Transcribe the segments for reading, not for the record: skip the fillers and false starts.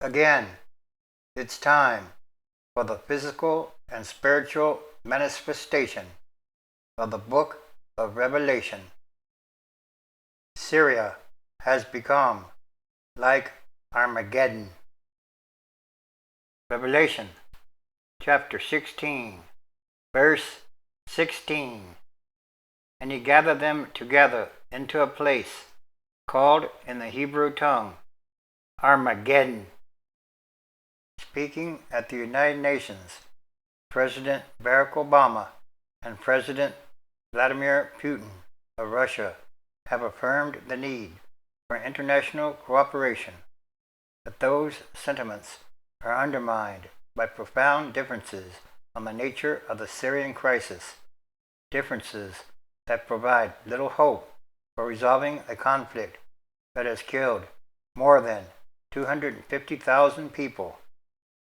Again, it's time for the physical and spiritual manifestation of the book of Revelation. Syria has become like Armageddon. Revelation chapter 16, verse 16. And he gathered them together into a place called in the Hebrew tongue Armageddon. Speaking at the United Nations, President Barack Obama and President Vladimir Putin of Russia have affirmed the need for international cooperation, but those sentiments are undermined by profound differences on the nature of the Syrian crisis, differences that provide little hope for resolving a conflict that has killed more than 250,000 people.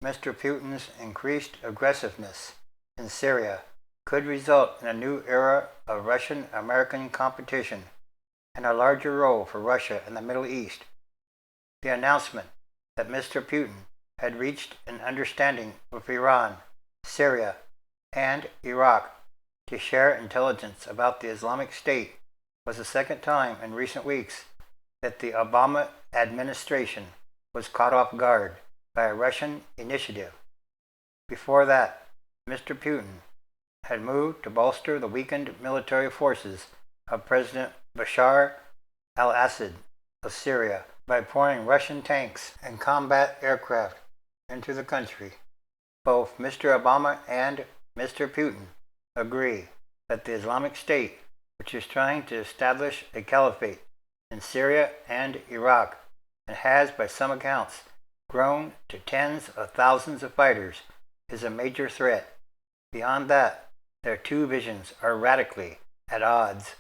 Mr. Putin's increased aggressiveness in Syria could result in a new era of Russian-American competition and a larger role for Russia in the Middle East. The announcement that Mr. Putin had reached an understanding with Iran, Syria, and Iraq to share intelligence about the Islamic State was the second time in recent weeks that the Obama administration was caught off guard by a Russian initiative. Before that, Mr. Putin had moved to bolster the weakened military forces of President Bashar al-Assad of Syria by pouring Russian tanks and combat aircraft into the country. Both Mr. Obama and Mr. Putin agree that the Islamic State, which is trying to establish a caliphate in Syria and Iraq, and has, by some accounts, grown to tens of thousands of fighters, is a major threat. Beyond that, their two visions are radically at odds,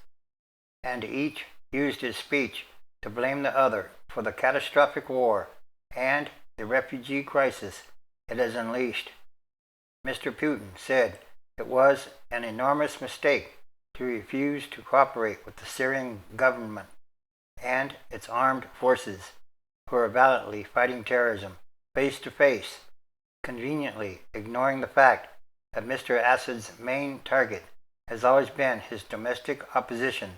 and each used his speech to blame the other for the catastrophic war and the refugee crisis it has unleashed. Mr. Putin said it was an enormous mistake to refuse to cooperate with the Syrian government and its armed forces, who are valiantly fighting terrorism face to face, conveniently ignoring the fact that Mr. Assad's main target has always been his domestic opposition,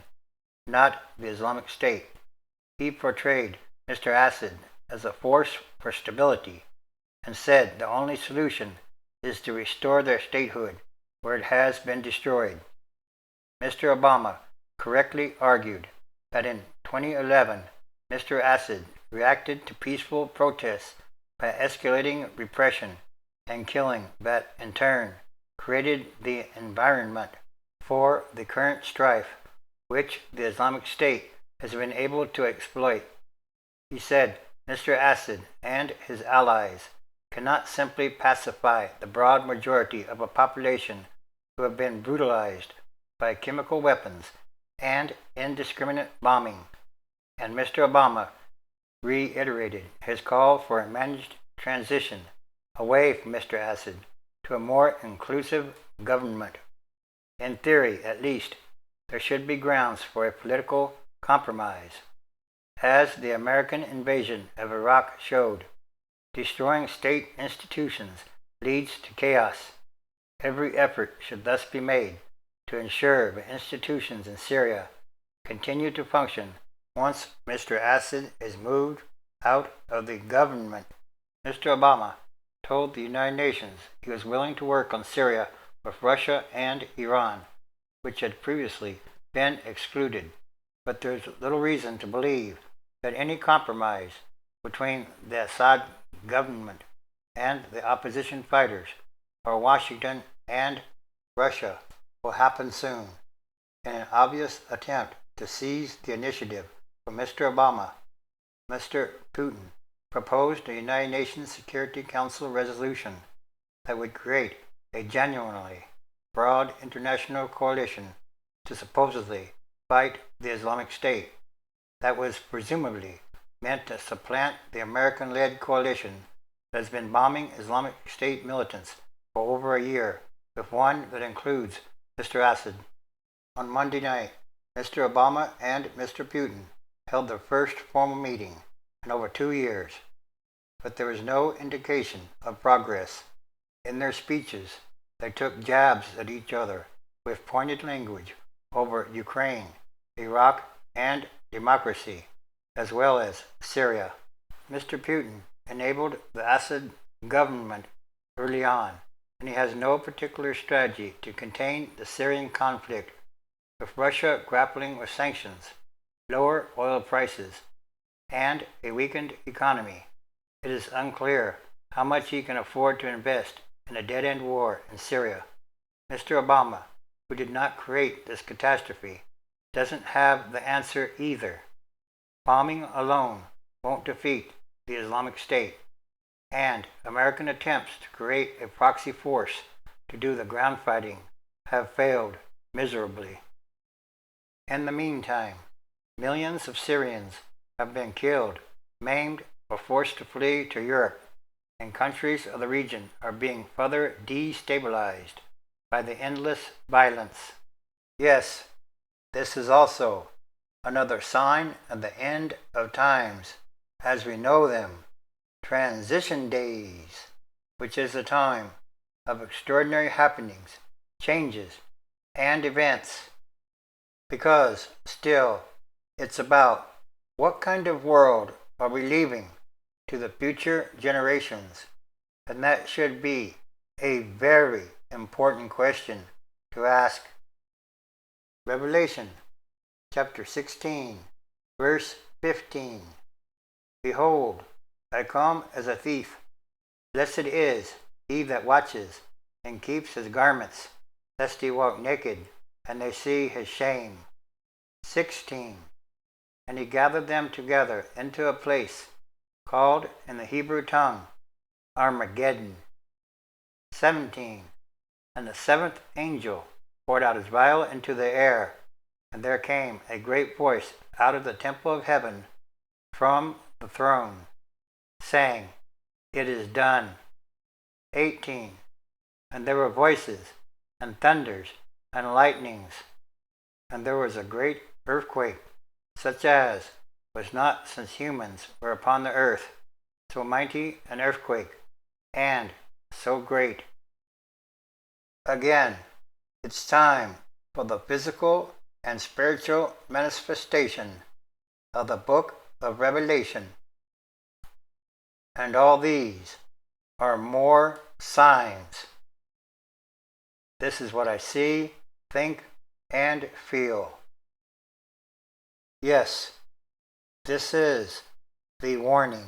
not the Islamic State. He portrayed Mr. Assad as a force for stability and said the only solution is to restore their statehood where it has been destroyed. Mr. Obama correctly argued that in 2011, Mr. Assad reacted to peaceful protests by escalating repression and killing that, in turn, created the environment for the current strife which the Islamic State has been able to exploit. He said Mr. Assad and his allies cannot simply pacify the broad majority of a population who have been brutalized by chemical weapons and indiscriminate bombing, and Mr. Obama reiterated his call for a managed transition away from Mr. Assad to a more inclusive government. In theory, at least, there should be grounds for a political compromise. As the American invasion of Iraq showed, destroying state institutions leads to chaos. Every effort should thus be made to ensure the institutions in Syria continue to function once Mr. Assad is moved out of the government. Mr. Obama told the United Nations he was willing to work on Syria with Russia and Iran, which had previously been excluded, but there is little reason to believe that any compromise between the Assad government and the opposition fighters, or Washington and Russia, will happen soon. In an obvious attempt to seize the initiative from Mr. Obama, Mr. Putin proposed a United Nations Security Council resolution that would create a genuinely broad international coalition to supposedly fight the Islamic State that was presumably meant to supplant the American-led coalition that has been bombing Islamic State militants for over a year, with one that includes Mr. Assad. On Monday night, Mr. Obama and Mr. Putin held their first formal meeting in over 2 years. but there was no indication of progress. In their speeches, they took jabs at each other with pointed language over Ukraine, Iraq, and democracy, as well as Syria. Mr. Putin enabled the Assad government early on, and he has no particular strategy to contain the Syrian conflict, with Russia grappling with sanctions, lower oil prices, and a weakened economy. It is unclear how much he can afford to invest in a dead-end war in Syria. Mr. Obama, who did not create this catastrophe, doesn't have the answer either. Bombing alone won't defeat the Islamic State, and American attempts to create a proxy force to do the ground fighting have failed miserably. In the meantime, millions of Syrians have been killed, maimed, or forced to flee to Europe, and countries of the region are being further destabilized by the endless violence. Yes, this is also another sign of the end of times as we know them, transition days, which is a time of extraordinary happenings, changes, and events. Because still, it's about what kind of world are we leaving to the future generations, and that should be a very important question to ask. Revelation chapter 16, verse 15. Behold, I come as a thief. Blessed is he that watches and keeps his garments, lest he walk naked, and they see his shame. 16. And he gathered them together into a place called in the Hebrew tongue Armageddon. 17. And the seventh angel poured out his vial into the air, and there came a great voice out of the temple of heaven from the throne, saying, It is done. 18. And there were voices, and thunders, and lightnings, and there was a great earthquake, such as was not since humans were upon the earth, so mighty an earthquake, and so great. Again, it's time for the physical and spiritual manifestation of the book of Revelation. And all these are more signs. This is what I see, think, and feel. Yes, this is the warning.